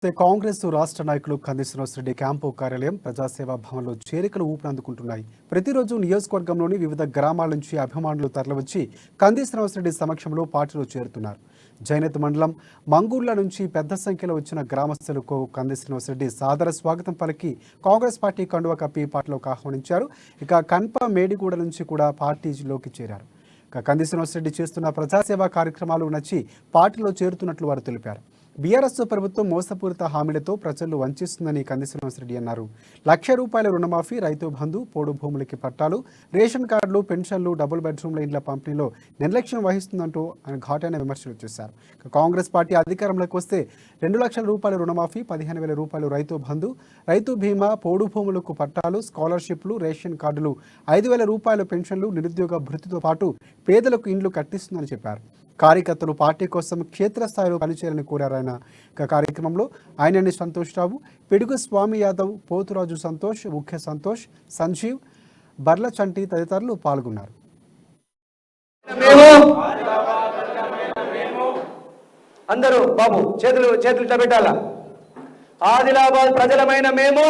కాంగ్రెస్ రాష్ట్ర నాయకులు కంది శ్రీనివాసరెడ్డి క్యాంపు కార్యాలయం ప్రజాసేవా భవన్లో చేరికలు ఊపినందుకుంటున్నాయి. ప్రతిరోజు నియోజకవర్గంలోని వివిధ గ్రామాల నుంచి అభిమానులు తరలివచ్చి కంది శ్రీనివాసరెడ్డి సమక్షంలో పార్టీలో చేరుతున్నారు. జైనత్ మండలం మంగూర్ల నుంచి పెద్ద సంఖ్యలో వచ్చిన గ్రామస్తులకు కంది శ్రీనివాసరెడ్డి సాదర స్వాగతం పలికి కాంగ్రెస్ పార్టీ కండువా కప్పి పార్టీలోకి ఆహ్వానించారు. ఇక కన్ప మేడిగూడ నుంచి కూడా పార్టీలోకి చేరారు. కంది శ్రీనివాసరెడ్డి చేస్తున్న ప్రజాసేవా కార్యక్రమాలు నచ్చి పార్టీలో చేరుతున్నట్లు వారు తెలిపారు. బీఆర్ఎస్ ప్రభుత్వం మోసపూరిత హామీలతో ప్రజలు వంచిస్తుందని కంది శ్రీనివాసరెడ్డి అన్నారు. ₹1,00,000 రుణమాఫీ, రైతు బంధు, పోడు భూములకి పట్టాలు, రేషన్ కార్డులు, పెన్షన్లు, డబుల్ బెడ్రూమ్ల ఇండ్ల పంపిణీలో నిర్లక్ష్యం వహిస్తుందంటూ ఆయన ఘాటైన విమర్శలు చేశారు. కాంగ్రెస్ పార్టీ అధికారంలోకి వస్తే ₹2,00,000 రుణమాఫీ, ₹15,000 రైతు బంధు, రైతు బీమా, పోడు భూములకు పట్టాలు, స్కాలర్షిప్లు, రేషన్ కార్డులు, ₹5,000 పెన్షన్లు, నిరుద్యోగ భృతితో పాటు పేదలకు ఇండ్లు కట్టిస్తుందని చెప్పారు. కార్యకర్తలు పార్టీ కోసం క్షేత్రస్థాయిలో పనిచేయాలని కోరారు. ఆయన కార్యక్రమంలో ఆయనని సంతోష్ రావు, పిడుగు స్వామి యాదవ్, పోతురాజు సంతోష్, ముఖ్య సంతోష్, సంజీవ్, బర్ల చంటి తదితరులు పాల్గొన్నారు. అందరూ బాబు చేతులు పెట్టాలా. ఆదిలాబాద్ ప్రజలమైన మేము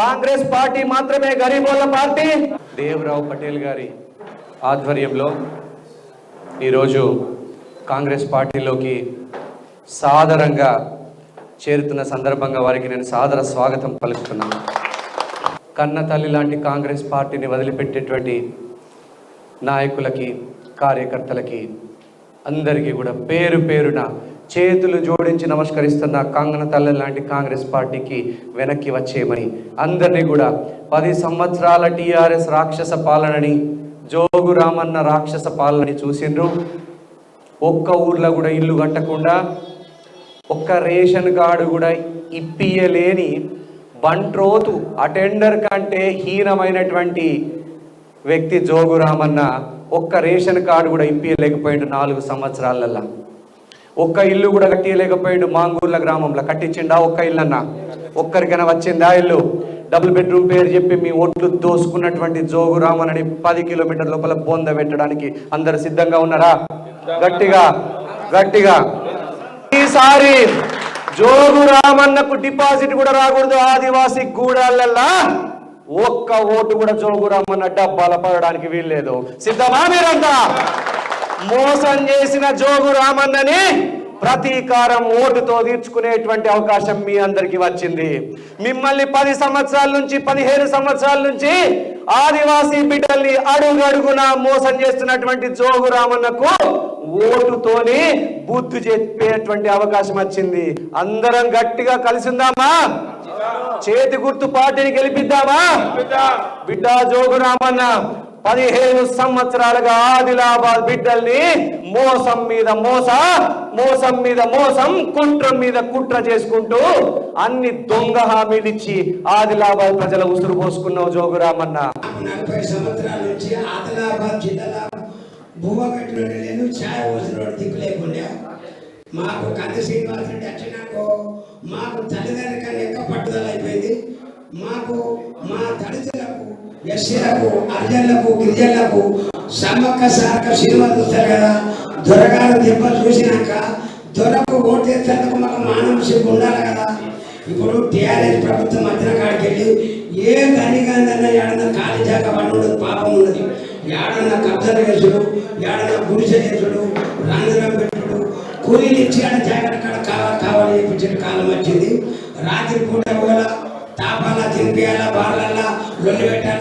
కాంగ్రెస్ పార్టీ మాత్రమే గరీబోళ్ళ పార్టీ. దేవరావు పటేల్ గారి ఆధ్వర్యంలో ఈరోజు కాంగ్రెస్ పార్టీలోకి సాదరంగా చేరుతున్న సందర్భంగా వారికి నేను సాదర స్వాగతం పలుకుతున్నాను. కన్న తల్లి లాంటి కాంగ్రెస్ పార్టీని వదిలిపెట్టేటువంటి నాయకులకి, కార్యకర్తలకి అందరికీ కూడా పేరు పేరున చేతులు జోడించి నమస్కరిస్తున్న కన్న తల్లి లాంటి కాంగ్రెస్ పార్టీకి వెనక్కి వచ్చేయమని, అందరినీ కూడా 10 సంవత్సరాల టీఆర్ఎస్ రాక్షస పాలనని, జోగు రామన్న రాక్షస పాలనని చూసిండ్రు. ఒక్క ఊర్లో కూడా ఇల్లు కట్టకుండా, ఒక్క రేషన్ కార్డు కూడా ఇప్పియలేని బంట్రోతు అటెండర్ కంటే హీనమైనటువంటి వ్యక్తి జోగు రామన్న. ఒక్క రేషన్ కార్డు కూడా ఇప్పియలేకపోయిండు 4 సంవత్సరాలల్లా. ఒక్క ఇల్లు కూడా కట్టియలేకపోయిండు. మాంగూర్ల గ్రామంలో కట్టించిండా ఒక్క ఇల్లన్నా? ఒక్కరికైనా వచ్చిందా ఇల్లు? డబుల్ బెడ్రూమ్ పేరు చెప్పి మీ ఓట్లు దోసుకున్నటువంటి జోగు రామన్నని 10 కిలోమీటర్ల లోపల బొంద పెట్టడానికి అందరు సిద్ధంగా ఉన్నారా? గట్టిగా ఈసారి జోగు రామన్నకు డిపాజిట్ కూడా రాకూడదు. ఆదివాసీ గూడాలల్లా ఒక్క ఓటు కూడా జోగు రామన్న డబ్బాల పడడానికి వీల్లేదు. సిద్ధమా మీరంతా? మోసం చేసిన జోగు రామన్నని ప్రతీకారం ఓటుతో తీర్చుకునేటువంటి అవకాశం మీ అందరికి వచ్చింది. మిమ్మల్ని 10 సంవత్సరాల నుంచి 15 సంవత్సరాల నుంచి ఆదివాసీ బిడ్డల్ని అడుగడుగున మోసం చేస్తున్నటువంటి జోగు రామన్నకు ఓటుతోని బుద్ధి చెప్పేటువంటి అవకాశం వచ్చింది. అందరం గట్టిగా కలిసిందామా? చేతి గుర్తు పార్టీని గెలిపిద్దామా? బిడ్డ జోగు రామన్న 15 సంవత్సరాలుగా ఆదిలాబాద్ బిడ్డల్ని మోసం మీద మోసం, కుట్ర మీద కుట్ర చేసుకుంటూ అన్ని దొంగ హామీలు ఇచ్చి ఆదిలాబాద్ ప్రజల ఉసురు పోసుకున్నావు జోగు రామన్న. 40 సంవత్సరాల నుంచి ఆదిలాబాద్ జిల్లాలో భూమ కట్టినోడు లేదు, ఛాయ పోసినోడు దిక్కు లేకుండా మాకు కంది శ్రీనివాసరెడ్డి వచ్చినాకో మాకు తల్లిదండ్రుల లెక్క పట్టుదల అయిపోయింది. మాకు మా దళితులకు, ఎస్సీలకు, అర్జన్లకు, గిరిజనులకు సమ్మక్క సారక్క సినిమా చూస్తారు కదా. దొరగారు దెబ్బ చూసినాక దొరకు ఓటేసేందుకు మాకు మానవ సిగ్గు ఉండాలి కదా. ఇప్పుడు టీఆర్ఎస్ ప్రభుత్వం మధ్యన కాడికి వెళ్ళి ఏ గనిగాందన్నా ఏడన్నా ఖాళీ జాగా పడి పాపం ఉన్నది. ఏడన్నా కబ్జాలు చేసుడు, ఏడన్నా గుడిసె చేసుడు, రంగురం పెట్టుడు, కూలీలు ఇచ్చి ఆడ జాగ్రత్త కావాలి చెప్పించిన కాలం వచ్చింది. రాత్రి పూట కూడా తాపాలా తినిపియాలా, బార్లల్లా లొల్లి పెట్టాలి.